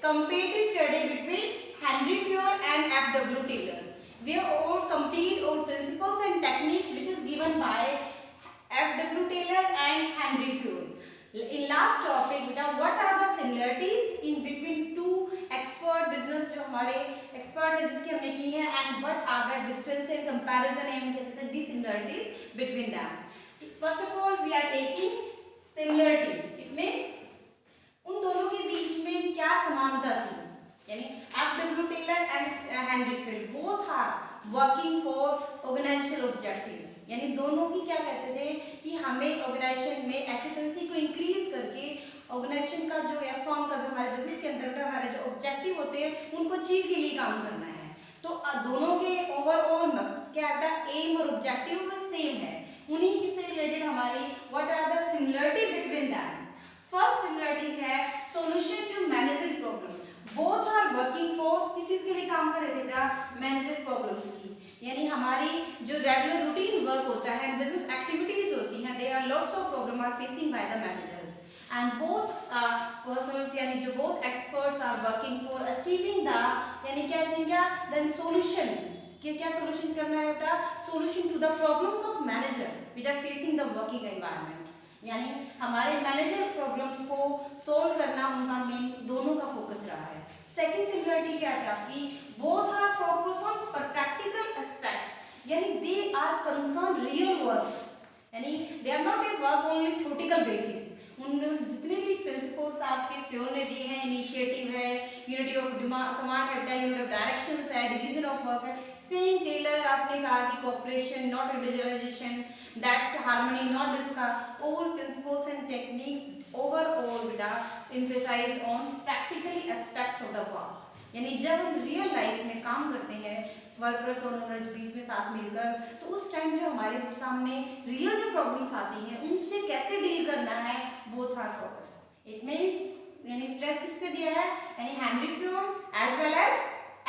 comparative study between Henry Fayol and F.W. Taylor. We have all complete all principles and techniques which is given by F.W. Taylor and Henry Fayol. In last topic बेटा what are the similarities in between two expert business जो हमारे expert है जिसकी हमने की है and what are the difference and comparison and कह सकते हैं dissimilarities between them. First of all we are taking similarity. It means उन दोनों के बीच में क्या समानता थी, यानी F.W. Taylor and Henry Fayol both are working for organizational objective, यानी दोनों की क्या कहते थे कि हमें ऑर्गेनाइजेशन में एफिशिएंसी को इंक्रीज करके ऑर्गेनाइजेशन का जो या फर्म का जो हमारे बिजनेस के अंदर हमारे जो ऑब्जेक्टिव होते हैं उनको अचीव के लिए काम करना है. तो दोनों के ओवरऑल क्या है एम और ऑब्जेक्टिव सेम है. उन्हीं से रिलेटेड हमारी what are the similarity between them. First similarity है solution to manager problem. Both are working for किस चीज के लिए काम कर रहे थे, मैनेजर प्रॉब्लम्स की, यानी हमारी जो रेगुलर रूटीन वर्क होता है बिजनेस एक्टिविटीज होती हैं there are lots of problem are facing by the managers and both persons यानी जो both experts are working for achieving the यानी क्या चाहिए देन सॉल्यूशन कि क्या सॉल्यूशन करना है बेटा, solution to the problems of manager which are facing the working environment, यानी हमारे मैनेजर प्रॉब्लम्स को सोल्व करना उनका मेन दोनों का फोकस रहा है. सेकंड सिमिलरिटी क्या है आपकी, both are focus on practical aspects, यानी they are concern real work, यानी they are not a work only theoretical basis. उन जितने भी प्रिंसिपल्स आपके फ्योल ने दिए हैं, इनिशिएटिव है, यूनिटी ऑफ कमांड है, यूनिटी ऑफ डायरेक्शंस है, डिवीजन ऑफ वर्क है, सेम टेलर आपने कहा कि cooperation not individualisation, that's harmony not discuss, all principles and techniques overall बेटा emphasise on practically aspects of the work, यानी जब हम रियल लाइफ में काम करते हैं वर्कर्स और ओनर्स बीच में साथ मिलकर तो उस टाइम जो हमारे सामने रियल जो प्रॉब्लम्स आती हैं उनसे कैसे डील करना है, both are focus. It mean यानी स्ट्रेस किस पे दिया है, यानी Henry Fayol as well as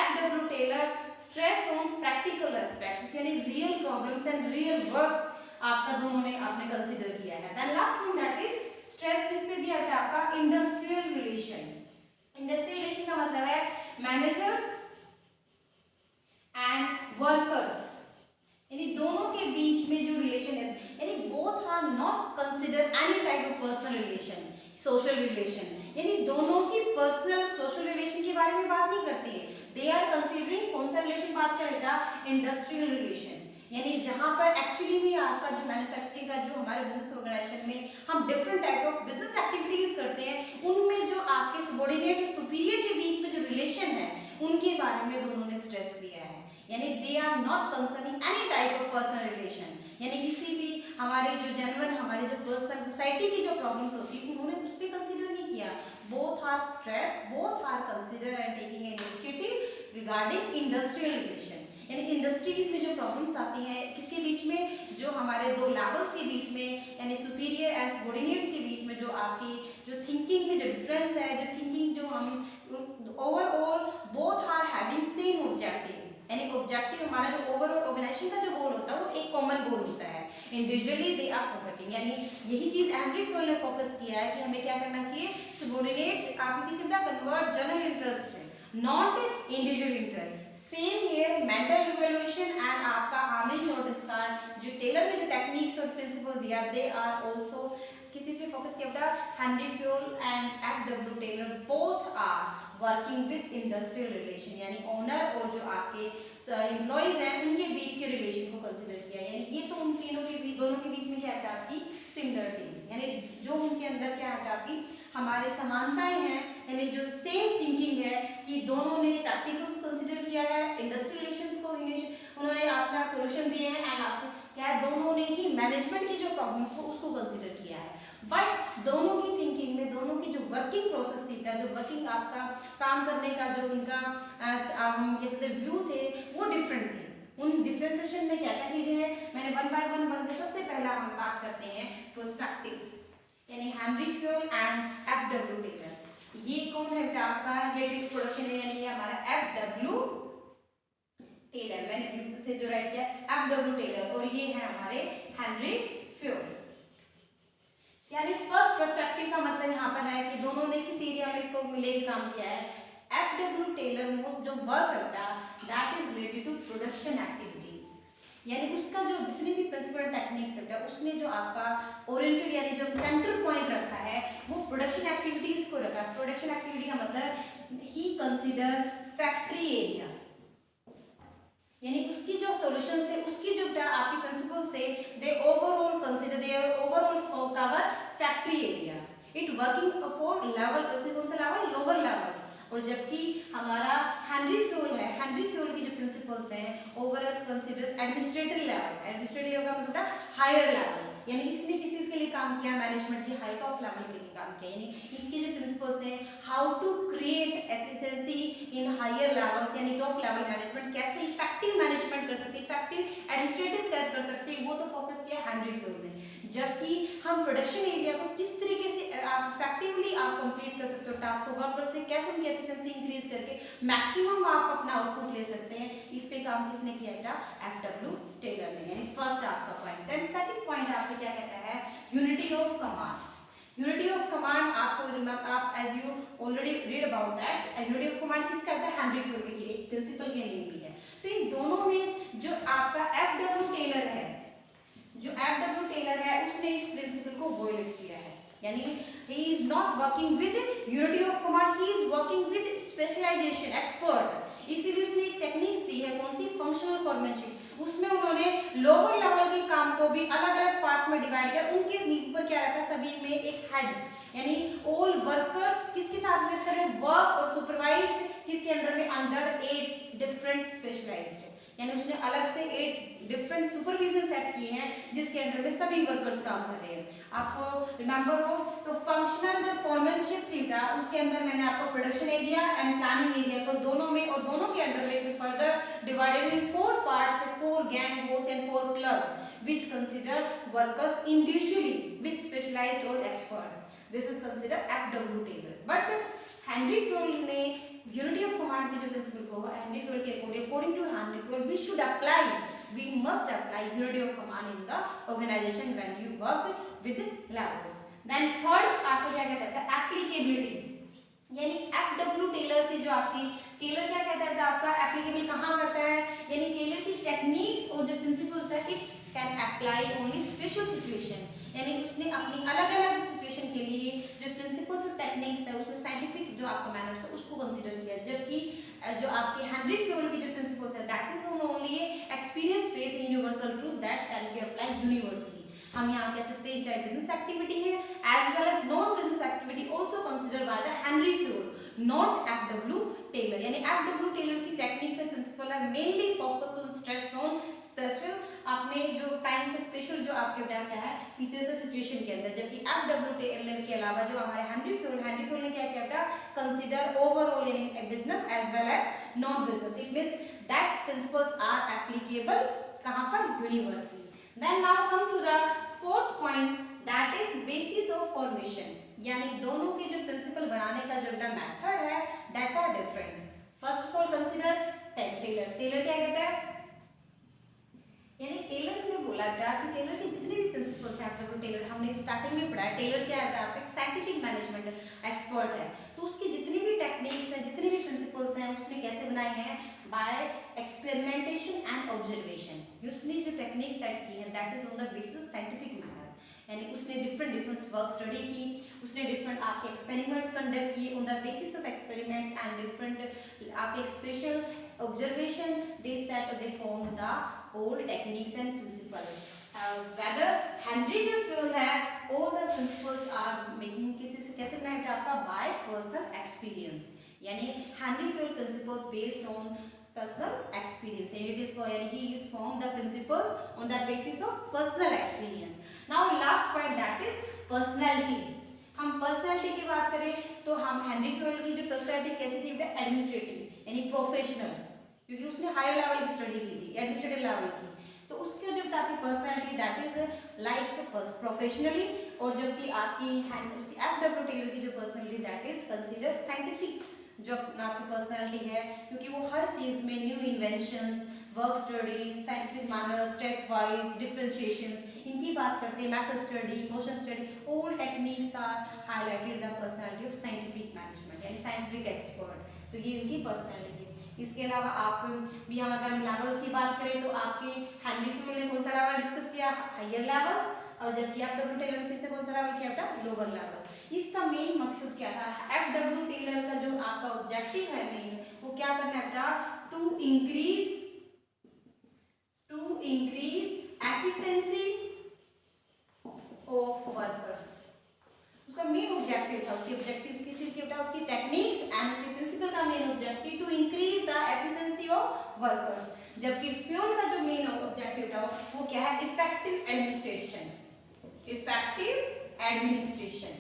F.W. Taylor stress on practical aspects, यानी real problems and real works आपका दोनों ने आपने कंसीडर किया है. Then last thing that is stress किस पे दिया है आपका इंडस्ट्रियल रिलेशन. इंडस्ट्रियल रिलेशन का मतलब है मैनेजर्स एंड वर्कर्स, यानी दोनों के बीच में जो रिलेशन है, यानी both are not consider any type of personal relation, social relation, यानी दोनों की पर्सनल सोशल रिलेशन के बारे में बात नहीं करते हैं. दे आर कंसिडरिंग कौन सा रिलेशन बात करेगा, इंडस्ट्रियल रिलेशन, यानी जहां पर एक्चुअली भी आपका जो मैन्युफैक्चरिंग का जो हमारे बिजनेस ऑर्गेनाइजेशन में हम different type of business activities करते हैं उनमें जो आपके सबॉर्डिनेट या सुपीरियर के बीच में जो रिलेशन है उनके बारे में दोनों ने स्ट्रेस किया है, यानी they are not concerning any type of personal relation, यानी किसी भी हमारे जो जेन्युइन हमारे जो पर्सनल सोसाइटी की जो प्रॉब्लम्स होती है उन्होंने उस पर कंसिडर नहीं किया. Both are stress, both are consider and taking initiative regarding industrial relation, यानी इंडस्ट्रीज में जो प्रॉब्लम्स आती हैं किसके बीच में, जो हमारे दो लेवल्स के बीच में यानी सुपीरियर एंड सबॉर्डिनेट्स के बीच में जो आपकी जो थिंकिंग में जो डिफरेंस है, जो थिंकिंग जो हम overall both are having same objective, यानी ऑब्जेक्टिव हमारा जो ओवरऑल ऑर्गेनाइजेशन का जो गोल होता है वो एक कॉमन गोल होता है. इंडिविजुअली दे आर फोकसिंग, यानी यही चीज हेनरी फ्योल ने फोकस किया है कि हमें क्या करना चाहिए, सबॉर्डिनेट आपकी किसी का कन्वर्ट जनरल इंटरेस्ट है not individual interest. Same here mental evaluation and आपका हार्मनी नॉट डिस्कार्ड, जो टेलर ने जो टेक्निक्स और प्रिंसिपल दिया दे आर आल्सो किस चीज पे फोकस किया बेटा, Henry Fayol and F.W. Taylor both are working with industrial relation, यानी ओनर और जो आपके एम्प्लॉइज हैं उनके बीच के रिलेशन को कंसीडर किया, यानी ये तो उन तीनों के बीच दोनों के बीच में क्या है आपकी सिमिलरिटीज, यानी जो उनके अंदर क्या है आपकी हमारे समानताएं हैं, यानी जो सेम थिंकिंग है कि दोनों ने प्रैक्टिकल्स कंसीडर किया है, इंडस्ट्रियल रिलेशंस को उन्होंने अपना सॉल्यूशन दिए हैं एंड लास्ट में क्या है दोनों ने ही मैनेजमेंट की जो प्रॉब्लम्स हो उसको कंसीडर किया है. बट दोनों की थिंकिंग में दोनों की जो वर्किंग प्रोसेस थी, जो वर्किंग आपका काम करने का जो उनका हम कह सकते व्यू थे वो डिफरेंट थे. उन डिफरेंशिएशन में क्या क्या चीजें हैं मैंने वन बाय वन बनकर सबसे पहला हम बात करते हैं पर्सपेक्टिव्स, यानी Henry Fayol and F.W. Taylor. ये कौन है बेटा आपका रिलेटेड प्रोडक्शन है, यानी ये हमारा F.W. टेलर, मैंने से जो राइट किया F.W. टेलर और ये है हमारे हेनरी फ्योल. यानी फर्स्ट पर्सपेक्टिव का मतलब यहाँ पर है कि दोनों ने किस एरिया में को मिले काम किया है, FW टेलर मोस्ट जो वर्क करता है that is related to production activities, यानी उसका जो जितने भी प्रिंसिपल टेक्निक्स है उसने जो आपका ओरिएंटेड यानी जो सेंटर पॉइंट रखा है वो प्रोडक्शन एक्टिविटीज को रखा है। प्रोडक्शन एक्टिविटी का मतलब ही कंसीडर फैक्ट्री एरिया, यानी उसकी जो सॉल्यूशंस है उसकी जो आपकी प्रिंसिपल्स है they overall consider their overall cover factory area, it working for level कौन सा लेवल लोअर लेवल। और जबकि हमारा हेनरी फ्यूल है, हेनरी फ्यूल की जो प्रिंसिपल्स हैं overall considers administrative level, administrative level का मतलब हायर लेवल, यानी इसने किस चीज के लिए काम किया मैनेजमेंट की हाई टॉप लेवल के लिए काम किया, यानी इसके जो प्रिंसिपल्स हैं how to create efficiency in higher levels यानी टॉप लेवल मैनेजमेंट, कैसे इफेक्टिव मैनेजमेंट कर सकते हैं, इफेक्टिव एडमिनिस्ट्रेटिव कैसे कर सकते हैं, वो तो फोकस किया हेनरी फ्यूल ने। जबकि हम प्रोडक्शन एरिया को किस तरीके से आप इफेक्टिवली आप कंप्लीट कर सकते हो टास्क को, वर्कर से कैसे उनकी एफिशिएंसी इंक्रीज करके मैक्सिमम आप अपना आउटपुट ले सकते हैं, इस पे काम किसने किया था FW टेलर ने, यानी फर्स्ट आपका पॉइंट। देन सेकंड पॉइंट आपको क्या कहता है unity of command. Unity of command आपको आप as you already read about that, unity of command किस करता है हेनरी फ्यूल के एक प्रिंसिपल के नेम भी है। तो इन दोनों में जो आपका FW टेलर है, जो FW टेलर है उसने इस प्रिंसिपल को वॉयलेट किया है, यानी he is not working with unity of command, he is working with specialization expert। इसीलिए उसने एक टेक्निक्स दी है कौन सी फंक्शनल फॉर्मेशन, उसमें उन्होंने लोअर लेवल के काम को भी अलग अलग पार्ट्स में डिवाइड किया, उनके ऊपर क्या रखा सभी में एक हेड, यानी ऑल वर्कर्स किसके साथ वर्क कर रहे हैं वर्क और सुपरवाइज्ड किसके अंडर में अंडर 8 डिफरेंट स्पेशलाइज्ड, यानी उसने अलग से 8 डिफरेंट सुपरविजन सेट किए हैं जिसके अंडर में सभी वर्कर्स काम कर रहे हैं। आपको रिमेंबर हो तो फंक्शनल जो फॉर्मेनशिप थी था उसके अंदर मैंने आपको production area and planning area को दोनों में और दोनों के अंडर में further divided in 4 parts, 4 gang Bose and 4 club which consider workers individually with specialized or expert, this is considered FW Taylor. But Henri Fayol ने यूनिटी ऑफ कमांड के जो प्रिंसिपल को हेनरी फ्यूल के according to Henri Fayol we should apply, we must apply unity of command in the organization when you work with levels। then third आपको क्या कहता है applicability, यानी FW टेलर की जो आपकी टेलर क्या कहता है आपका एप्लीकेबल कहाँ करता है, यानी टेलर की टेक्निक्स और जो प्रिंसिपल्स है it's can apply only special situation, यानी उसने अपनी अलग अलग सिचुएशन के लिए जो प्रिंसिपल्स और टेक्निक्स है उसमें साइंटिफिक जो आपका मैनर्स है उसको कंसीडर किया। जबकि जो आपके हेनरी फ्यूल की जो प्रिंसिपल्स है that is only experience based universal truth that can be apply universally. हम यहाँ कह सकते हैं चाहे बिजनेस एक्टिविटी है as well as non business activity also consider by the Henri Fayol not FW Taylor, यानी FW टेलर की techniques and principle है mainly focus on stress on special आपने जो टाइम से स्पेशल जो आपके बताया क्या है फीचर्स है सिचुएशन के अंदर। जबकि FW टेलर के अलावा जो हमारे हेनरी फ्यूल ने क्या किया था consider overall in business as well as non business, it means that principles are applicable कहां पर universally. Then now come to the fourth point that is basis of formation, यानी दोनों के जो प्रिंसिपल बनाने का जो मेथड है that are different. First of all consider Taylor, Taylor क्या कहता है, यानी टेलर ने बोला था कि टेलर के जितने भी प्रिंसिपल्स हैं FW टेलर हमने स्टार्टिंग में पढ़ा है, टेलर क्या है आपका साइंटिफिक मैनेजमेंट एक्सपर्ट है, तो उसकी जितनी भी टेक्निक्स हैं जितने भी प्रिंसिपल्स हैं उसने कैसे बनाए हैं बाय एक्सपेरिमेंटेशन एंड ऑब्जर्वेशन। उसने जो टेक्निक सेट की है that is on the basis scientific manner, यानी उसने डिफरेंट वर्क स्टडी की, उसने डिफरेंट आपके एक्सपेरिमेंट्स कंडक्ट किए on the basis of experiments and different आपके special observation they set they form the old techniques and principle. whether Henry जो Fayol है all the principles are making किसी से कैसे बनाया था आपका by personal experience, यानी Henry fuel principles based on personal experience, and it is for he is formed the principles on the basis of personal experience। now last point that is personality। हम personality की बात करें तो हम Henry Fayol की जो personality कैसी थी एडमिनिस्ट्रेटिव यानी प्रोफेशनल, क्योंकि उसने हायर लेवल की स्टडी की थी एडमिनिस्ट्रेटिव लेवल की, तो उसके जो आपकी personality that is like professionally, और जो कि आपकी उसकी FW टेलर की जो personality that is consider scientific जो आपकी पर्सनालिटी है, क्योंकि वो हर चीज़ में new inventions work study scientific manner step wise differentiations इनकी बात करते हैं, method study motion study all techniques are highlighted the personality of scientific management यानी साइंटिफिक एक्सपर्ट। तो ये उनकी पर्सनैलिटी है। इसके अलावा आप भी हम अगर हम लेवल्स की बात करें तो आपके हेनरी फ्यूल ने कौन सा लेवल डिस्कस किया, हायर लेवल, और जबकि एफडब्ल्यू टेलर ने किसने कौन सा लेवल किया था, लोअर लेवल। इसका मेन मकसद क्या था, एफडब्ल्यू टेलर का जो आपका ऑब्जेक्टिव है मेन, वो क्या करना था, to increase efficiency of workers. उसका मेन ऑब्जेक्टिव था, उसके ऑब्जेक्टिव्स किस चीज के था, उसकी टेक्निक्स एंड उसके प्रिंसिपल का main objective to increase the efficiency of workers. जबकि फ्यूल का जो मेन ऑब्जेक्टिव था वो क्या है, इफेक्टिव एडमिनिस्ट्रेशन।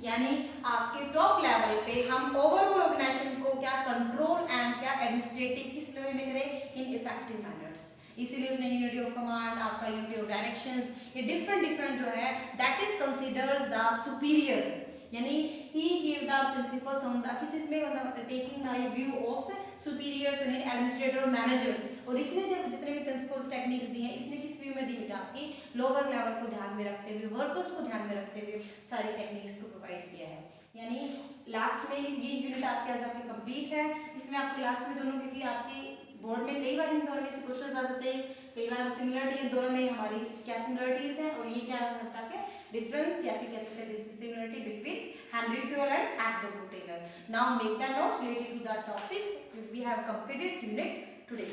यानी आपके टॉप लेवल पे हम ओवरऑल ऑर्गेनाइजेशन को क्या कंट्रोल एंड क्या एडमिनिस्ट्रेटिव किस लेवल में करें, इन इफेक्टिव मैनर्स। इसीलिए उसने यूनिटी ऑफ कमांड, आपका यूनिटी ऑफ डायरेक्शंस, ये डिफरेंट जो है that is considers the superiors, यानी he give the principles on the किस इसमें taking the view of superiors यानी एडमिनिस्ट्रेटर और मैनेजर्स। और इसने जब जितने भी प्रिंसिपल्स टेक्निक्स दिए हैं इसने किस व्यू में दी है, आपकी लोअर लेवल को ध्यान में रखते हुए, वर्कर्स को ध्यान में रखते हुए सारी टेक्निक्स को प्रोवाइड किया है। यानी लास्ट में ये यूनिट आपके आज आपकी कंप्लीट है। इसमें आपको लास्ट में दोनों, क्योंकि आपके बोर्ड में कई बार इन दोनों में से क्वेश्चन आ सकते हैं, कई बार सिमिलरिटी है दोनों में, हमारी क्या सिमिलरिटीज हैं और ये क्या है डिफरेंस, या फिर कह सकते हैं similarity between Henri Fayol and FW Taylor. Now make the notes related to the topics we have completed unit today.